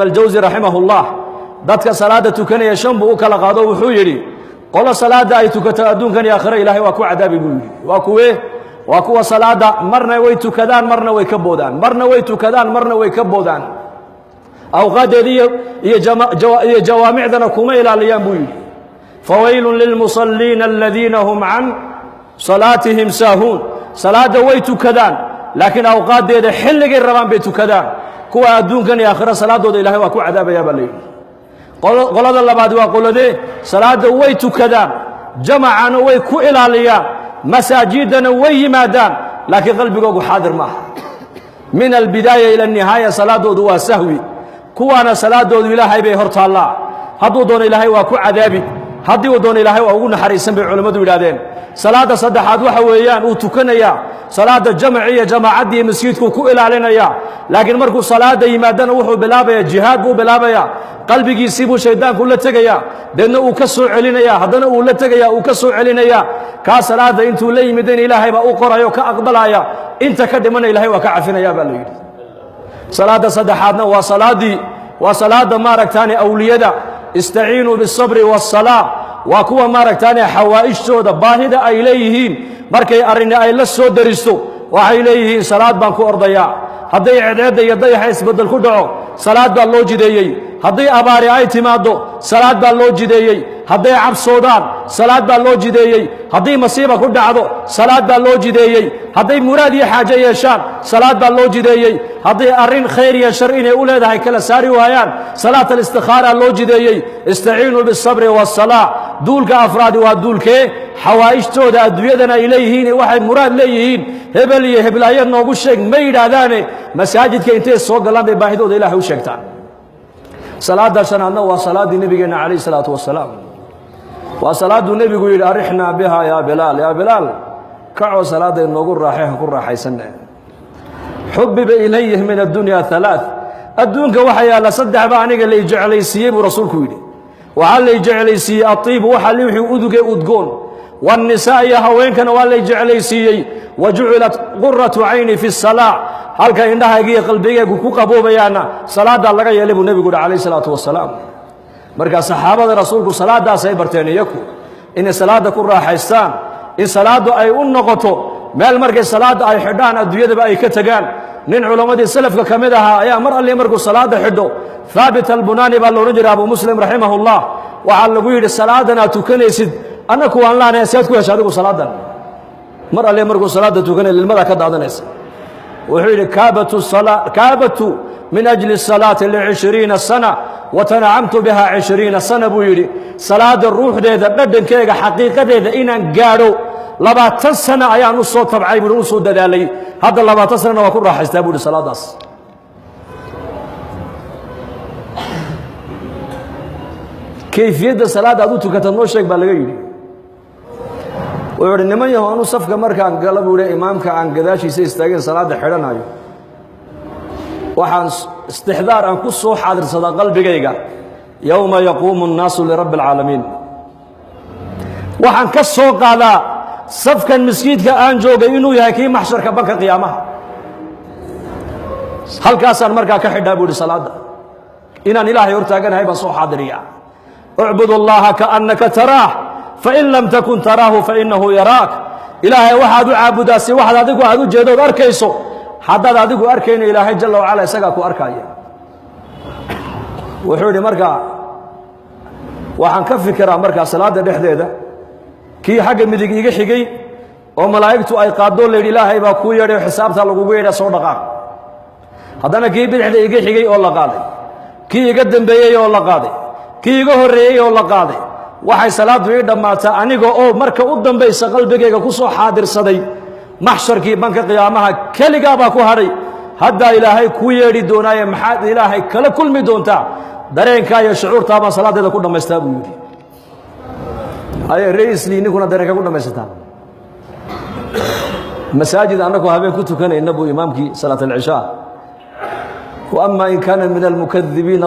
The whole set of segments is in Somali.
الجوزي رحمه الله dadka salaada tukanaya shan buu kala qaado wuxuu yiri qolo salaada ay tukato adduunkan iyo aakhira ilaahay waa ku cadaabi buu yiri waa kuwa salaada marna way tukadaan marna way ka boodaan marna way tukadaan marna way ka boodaan awqadeediyo iyo jawaamicdana kuma ilaaliyaan buu yiri fawaylun lil musallin alladhina hum an salatihim sahun salaada way tukadaan laakiin awqadeeda xilligay rabaan bay tukadaan kuwa adduunkan iyo aakhira salaadooda ilaahay waa ku cadaabaya baa leeyahay qolada labaad waa qoladee salaada way tukadaan jamacana way ku ilaaliyaan masaajidana way yimaadaan laakiin qalbigoodu xaadir maaha min albidaaya ila nihaaya salaadoodu waa sahwi kuwaana salaadoodu ilaahay bay hortaallaa hadduu doono ilaahay waa ku cadaabi haddii uu doono ilaahay waa ugu naxariisan bay culimmadu yidhaahdeen salaada saddexaad waxa weeyaan uu tukanayaa salaada jamciya jamaacadii masjidku ku ilaalinaya laakiin markuu salaada yimaadana wuxuu bilaabayaa jihaad buu bilaabayaa qalbigiisii buu shaydaanku la tegayaa deedna uu ka soo celinaya haddana uu la tegayaa uu ka soo celinaya kaa salaada intuu la yimid in ilaahay baa u qorayo ka aqbalaya inta ka dhimana ilaahay waa ka cafinaya baa la yidhi salaada saddexaadna waa salaada maaragtaane awliyada istaciinuu bisabri wasalaa waa kuwa maaragtaane xawaa'ijtooda baahida ay leeyihiin markay arrini ay la soo daristo waxay leeyihiin salaad baan ku ordayaa hadday ceedceedda iyo dayaxa isbeddel ku dhaco salaad baa loo jideeyey hadday abaari ay timaaddo salaad baa loo jideeyey hadday cabsoodaan salaad baa loo jideeyey haddii masiiba ku dhacdo salaad baa loo jideeyey hadday muraad iyo xaajo yeeshaan salaad baa loo jideeyey hadday arrin khayr iyo shar inay u leedahay kala saari waayaan salaat alistikhaara loo jideeyey istaciinuu bisabri wasalaa duulka afraadi waa duulkee xawaa'ijtooda adduunyadana ay leeyihiin waxay muraad leeyihiin hebel iyo heblaayo noogu sheeg ma yidhaahdaane masaajidka intay soo galaan bay baahidooda ilaahay u sheegtaan salaada shanaadna waa salaadii nabigeena calayhi salaatu wasalaam waa salaaduu nebigu yidhi arixnaa biha yaa bilaal kacoo salaada inoogu raaxehan ku raaxaysanne xubbiba ilayhi min addunya halaath adduunka waxa yaalla saddex baa aniga lay jeclaysiiyey buu rasuulku yidhi waxaa lay jeclaysiiyey atiibu waxa wixii uduge udgoon والنساء يا هوينكنا waa lay jeclaysiiyey wajucilat qurratu ayni fi salaa halka indhahayga qalbigaygu ku qaboobayaana salaada laga yeelay buu nabigu calayhi salaatu wasalaam marka saxaabada rasuulku salaadaas ay barteen iyaku in salaada ku raaxaystaan in salaadu ay u noqoto meel markay salaada ay xidhaan adduunyada ay ka tagaan nin culimadii salafka kamid ahaa ayaa mar alle markuu salaada xidho thaabit al-bunani baa loo jiraa abu muslim rahimahullah waxa lagu yiri salaadana tukanaysid anaku waan laanay saad ku heshay adigu salaadan mar alle markuu salaada tukanay ilmada ka daadanaysa wuxuu yiri kaabatu min ajli salati li 20 sana wa tanamtu biha 20 sana buu yiri salaada ruuxdeeda dhadhankeega xaqiiqadeeda inaan gaaro 20 sana ayaan u soo tabcay buu u soo dadaalay hadda 20 sana waa ku raaxaystaa buu salaadaas kayfiyada salaada aad u tukato noo sheeg baa laga yiri wuxuu niman yahoonu safka markaan gala buu imaamka aan gadaashiisa istaagin salaada xidhanayo waxaan istixdaar aan ku soo xaadirsada qalbigayga yawma yaquumu an-naasu li rabbil alamin waxaan ka soo qaadaa safkan masjidka aan joogay inuu yahay kii maxsharka banka qiyaamaha halkaasaan markaa ka xidhaa buu salaada inaan ilaahay hortaaganahay baan soo xaadiriyaa ucbudu allaha kaannaka taraah فإن لم تكن تراه فإنه يراك إلهي واحد عابدا سي واحد أديكو أدو جيدو أركيسو حداد أديكو أركين إلهي جل وعلا ساقاكو أركايا وحولي مركا وحن كفكرا مركا صلاة دحديدة كي حق مدق إيجي حقي وملايكتو أي قادو لي إلهي باكو يري حسابتا لغو يري صدقا هدانا كي بدحدي إيجي حقي والله قاضي كي يقدم بيي والله قاضي كي يقهر ريي والله قاضي waxay salaadu ii dhamaataa aniga oo marka u dambaysa qalbigayga ku soo xaadirsaday maxsharkii banka qiyaamaha kaliga baa ku haray hadda ilaahay ku yeeri doonaaye maxaad ilaahay kala kulmi doontaa dareenka iyo shucuurta baan salaadeeda ku dhamaystaa buu yiri ay raisli ninkuna dareenka ku dhamaysataa masaajid annagu habeen ku tukanayna buu imaamkii salaat al-isha وأما إن كان من المكذبين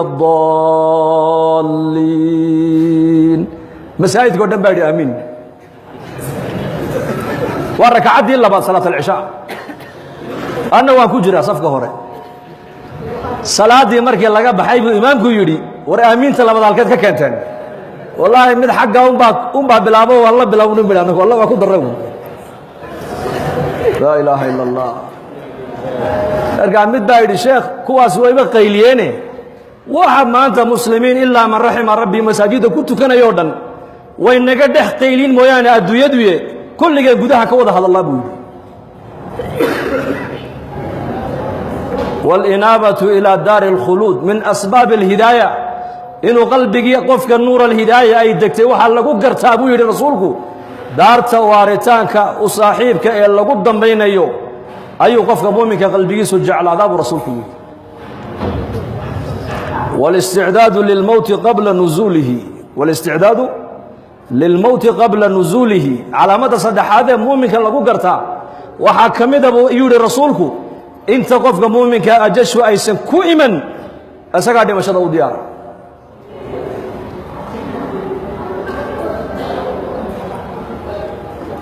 الضالين مساجد قدام بعد آمين والركعات دي إلا بعد صلاة العشاء أنا وأكو جرى صفقة هوري salaadii markii laga baxay buu imaamku yidhi war aamiinta labada halkeed ka keenteen wallaahi mid xagga unbaa bilaabo walla bilaabnu midhaahdo walla waa ku darragu laa ilaaha ila allah markaa mid baa yidhi sheekh kuwaas wayba qayliyeene waxa maanta muslimiin ilaa man raxima rabbii masaajidda ku tukanayoo dhan way naga dhex qaylin mooyaane adduunyaduye kulligeen gudaha ka wada hadallaa buu yidhi والإنابة إلى دار الخلود من أسباب الهداية إنه قلبك قفك النور الهداية أي دكتي وحال لقو قرتابو يري رسولك دار توارتانك وصاحبك إلا لقو بين أيو أيو قفك مؤمنك قلبك سجع على عذاب رسولك والاستعداد للموت قبل نزوله والاستعداد للموت قبل نزوله على مدى صدح هذا مؤمنك لقو قرتا وحاكمد يري رسولك inta qofka muuminka ajashu aysan ku iman asagaa dhimashada u diyaara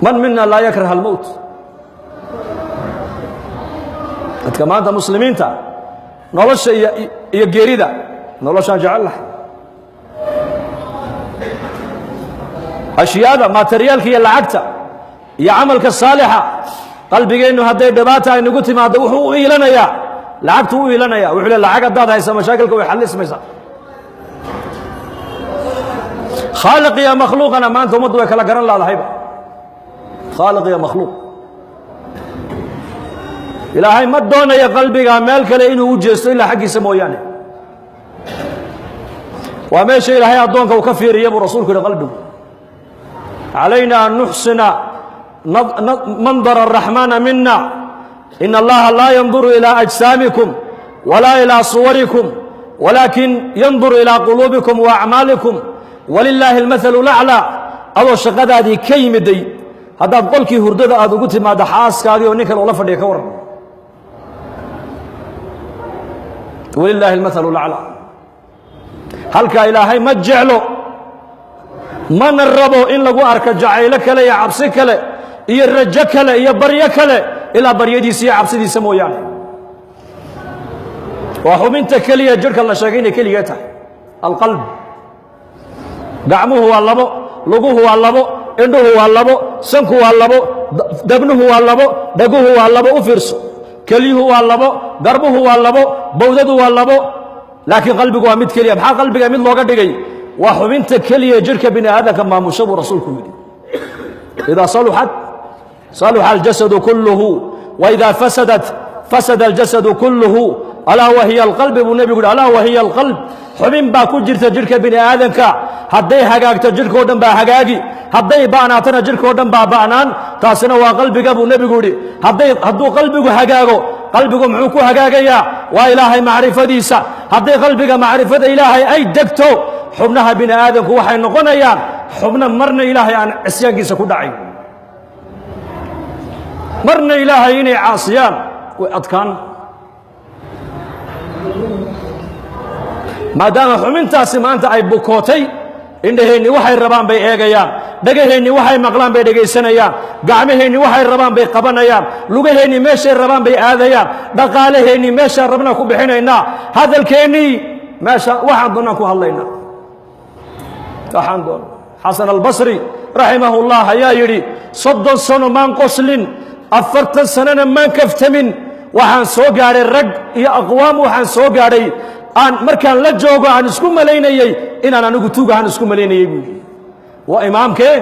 man mina laa yakraha almowt dadka maanta muslimiinta nolosha iyo geerida noloshaan jecel lahay ashyaada materiyaalka iyo lacagta iyo camalka saalixa qalbigeennu hadday dhibaata ay nagu timaado wuxuu u iilanayaa lacagtu u iilanaya wuxuu le lacag haddaad haysa mashaakilka way xallismaysaa khaaliq iyo makhluuqana maanta ummaddu way kala garan laadahayba khaaliq iyo makhluuq ilaahay ma doonayo qalbiga meel kale inuu u jeesto ilaa xaggiisa mooyaane waa meesha ilaahay addoonka uu ka fiiriya buu rasuulku yidhi qalbigu calayna an nuxsina منظر الرحمن منا إن الله لا ينظر إلى أجسامكم ولا إلى صوركم ولكن ينظر إلى قلوبكم وأعمالكم ولله المثل الأعلى أو شقد هذه كيم دي هذا قولك هردد هذا قلت ما دحاس كاغي ونكل ولا فدي كور ولله المثل الأعلى هل كإلهي ما جعله من الربو إن لقوا أرك جعيلك لا يعبسك لا iyo rajo kale iyo baryo kale ilaa baryadiisa iyo cabsidiisa mooyaane waa xubinta keliya jirka la sheegay inay keliya tahay alqalb gacmuhu waa labo luguhu waa labo indhuhu waa labo sanku waa labo dabnuhu waa labo dhaguhu waa labo u fiirso keliyuhu waa labo garbuhu waa labo bawdadu waa labo laakiin qalbigu waa mid keliya maxaa qalbiga mid looga dhigay waa xubinta keliya jirka bini aadamka maamusha buu rasuulku yidhi idaa saluxat صلح الجسد كله وإذا فسدت فسد الجسد كله ألا وهي القلب والنبي يقول ألا وهي القلب حبين باكو جرت جرك بني آدمك هدي حقاقت جرك ودن با حقاقي هدي باناتنا جرك ودن با بانان تاسنا وقلبك أبو النبي يقول هدو قلبك حقاقو قلبك معوكو حقاقيا وإلهي معرفة ديسا هدي قلبك معرفة إلهي أي دكتو حبنها بني آدمك وحي نقنيا حبنا مرنا إلهي عن عسياقي سكو داعي marna ilaahay inay caasiyaan way adkaan maadaama xubintaasi maanta ay bukootay indhaheenni waxay rabaan bay eegayaan dhagaheenni waxay maqlaan bay dhegaysanayaan gacmaheenni waxay rabaan bay qabanayaan lugaheenni meeshay rabaan bay aadayaan dhaqaalaheenni meeshaan rabnaan ku bixinaynaa hadalkeennii meesha waxaan doonaan ku hadlaynaa waxaan doon xasan albasri raximahullah ayaa yidhi 30 sano maan qoslin 40 sanana maan kaftamin waxaan soo gaadhay rag iyo aqwaam waxaan soo gaadhay aan markaan la joogo aan isku malaynayay inaan anigu tuugahan isku malaynayay buu waa imaamkee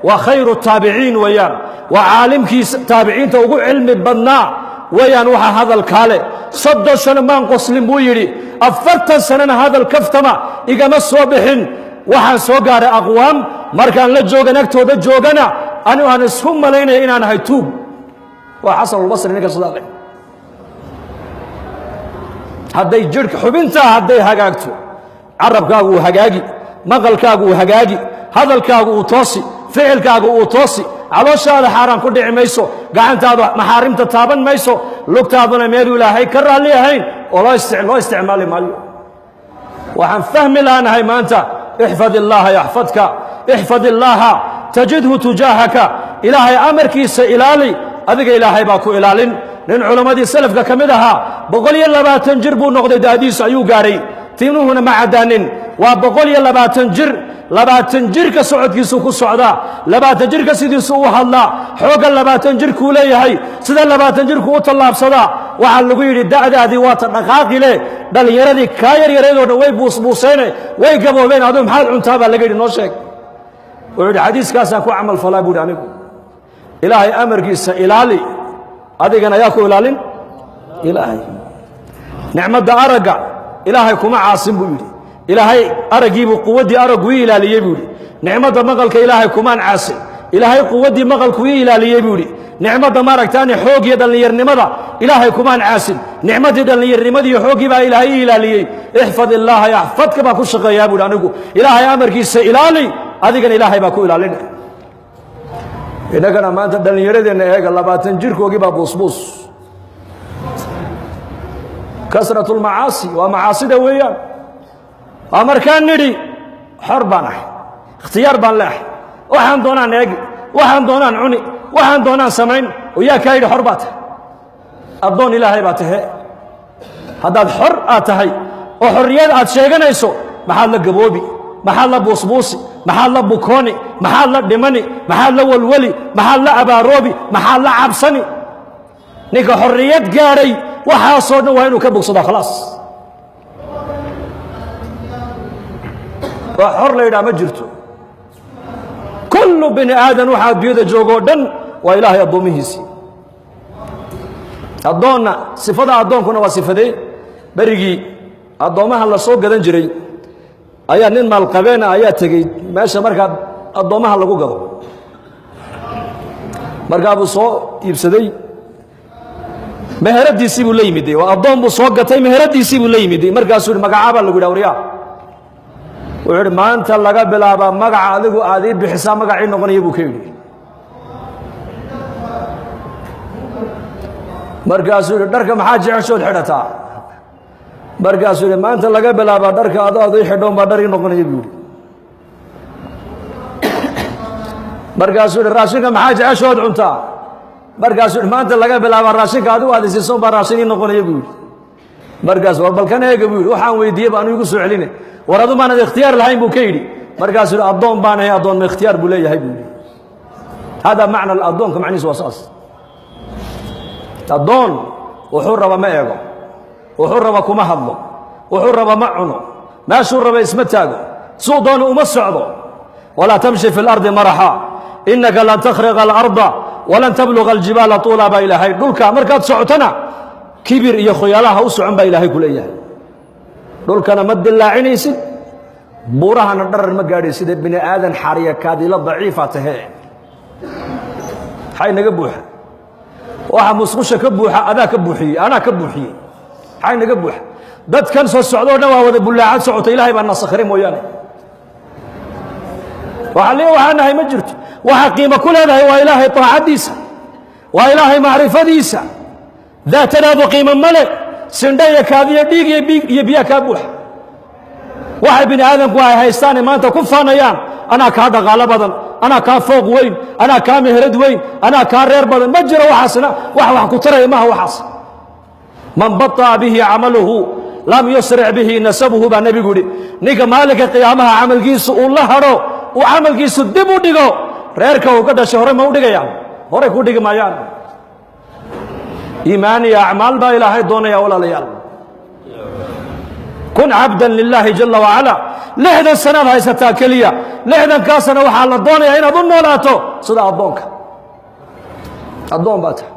waa khayru taabiciin weeyaan waa caalimkii taabiciinta ugu cilmi badnaa weeyaan waxa hadal kaale 30 sano maan qoslin buu yidhi 40 sanana hadal kaftama igama soo bixin waxaan soo gaadhay aqwaam markaan la joogan agtooda joogana anigu aan isku malaynaya inaan ahay tuug waa xasan albasri ninka sidaa hadday jirka xubintaa hadday hagaagto carabkaagu uu hagaagi maqalkaagu uu hagaagi hadalkaagu uu toosi ficilkaagu uu toosi calooshaada xaaraan ku dhici mayso gacantaada maxaarimta taaban mayso lugtaaduna meel ilaahay ka raalli ahayn oo loo isticmaali maayo waxaan fahmi laanahay maanta ixfad illaaha yaxfadka ixfad illaaha tajidhu tujaahaka ilaahay amarkiisa ilaali adiga ilaahay baa ku ilaalin nin culammadii salafka ka mid ahaa 120 jir buu noqday daadiisu ayuu gaadhay tiinuhuna ma caddaanin waa 120 jir 20 jirka socodkiisu ku socdaa 20 jirka sidiisu u hadlaa xooga 20 jirkuu leeyahay sida 20 jirku u tallaabsadaa waxaa lagu yidhi da'daadii waa ta dhaqaaqi leh dhallinyaradii kaa yaryareedoo dhan way buusbuuseene way gaboobeen aduu maxaad cuntaa baa laga yidhi noo sheeg wuxuu yidhi xadiiskaasaan ku camal falaa buuhi anigu ilaahay amarkiisa ilaali adigana yaa ku ilaalin ilaahay nicmadda aragga ilaahay kuma caasin buu yidhi ilaahay araggiibuu quwaddii araggu ii ilaaliyey buu yidhi nicmadda maqalka ilaahay kumaan caasin ilaahay quwaddii maqalku ii ilaaliyey buu yidhi nicmadda maaragtaani xoog iyo dhallinyarnimada ilaahay kumaan caasin nicmaddii dhallinyarnimadii iyo xooggii baa ilaahay ii ilaaliyey ixfad illaaha yaxfadka baan ku shaqeeyaa buuhi anigu ilaahay amarkiisa ilaali adigana ilaahay baa ku ilaalina innagana maanta dhallinyaradeenna eega 20 jirkoogii baa buusbuus kasratulmacaasi waa macaasida weeyaan waa markaan nidhi xor baan ahay ikhtiyaar baan leehay waxaan doonaan eegi waxaan doonaan cuni waxaan doonaan samayn oo yaa kaa yidhi xor baa tahay addoon ilaahay baa tahe haddaad xor aad tahay oo xorriyad aad sheeganayso maxaad la gaboobi maxaad la buusbuusi maxaad la bukooni maxaad la dhimani maxaad la walwali maxaad la abaaroobi maxaad la cabsani ninka xorriyad gaadhay waxaasoo dhan waa inuu ka bogsadaa khalaas waa xor la yidhaha ma jirto kullu bini aadan waxaa adduunyada joogoo dhan waa ilaahay addoomihiisii addoonna sifada addoonkuna waa sifadee berigii addoommaha la soo gadan jiray ayaa nin maalqabeena ayaa tegey meesha markaa addoommaha lagu gado markaa buu soo iibsaday meheradiisii buu la yimiday waa addoon buu soo gatay meheradiisii buu la yimiday markaasuu yidhi magacaabaa lagu yidhi awriyaa wuxuu yidhi maanta laga bilaabaa magaca adigu aad ii bixisaa magacii noqonaya buu ka yidhi markaasuu yidhi dharka maxaa jeceshood xidhataa markaasuu yidhi maanta laga bilaabaa dharka adaad ii xidhoon baa dhar ii noqonaya buu yidhi markaasuu yidhi raashinka maxaa jeceshood cuntaa markaasuu yidhi maanta laga bilaabaa raashinka adigu aad isiisoon baa raashin ii noqonaya buu yidhi markaas war balkan eega buu yidhi waxaan weydiiyey baanu igu soo celine war adu maanad ikhtiyaar lahayn buu ka yidhi markaasuu yidhi addoon baan ahay addoon ma ikhtiyaar buu leeyahay buu yidhi hada macna addoonka macnihiisu waa saas addoon wuxuu raba ma eego wuxuu raba kuma hadlo wuxuu raba ma cuno meeshuu raba isma taago suu doona uma socdo walaa tamshi fi lardi maraxa innaka lan takhriqa alarda walan tabluga aljibaala tuula baa ilaahay dhulka markaad socotona kibir iyo khoyaalaha u socon baa ilaahay ku leeyahay dhulkana ma dillaacinaysid buurahana dharar ma gaadhaysid bini aadan xariya kaadila daciifa tahe xay naga buuxa waxa musqusha ka buuxa adaa ka buuxiyey anaa ka buuxiyey xay naga buuxa dadkan soo socdoo dhan waa wada bullaacad socota ilaahay baa nasakhray mooyaane waxaa nahay ma jirto waxa qiimo ku leedahay waa ilaahay taacadiisa waa ilaahay macrifadiisa daatadaadu qiimo male sindha iyo kaadiyo dhiig iyo biyaa kaa buuxa waxay bini aadamku ay haystaane maanta ku faanayaan anaa kaa dhaqaalo badan anaa kaa fooq weyn anaa kaa meherad weyn anaa kaa reer badan ma jiro waxaasna wax ku taraya maaha waxaas man baطa'a bihi camaluhu lam yusric bihi nasabuhu baa nebigu yidhi ninka maalinka qiyaamaha camalkiisu uu la hadho uu camalkiisu dib u dhigo reerka uu ka dhashay hore ma u dhigayaan horey ku dhigi maayaan iimaan iyo acmaal baa ilaahay doonaya walaalayaal kun cabdan lilaahi jala wacala 60 sanaad haysataa keliya 60 kaasana waxaa la doonayaa inaad u noolaato sida addoonka addoon baa tahay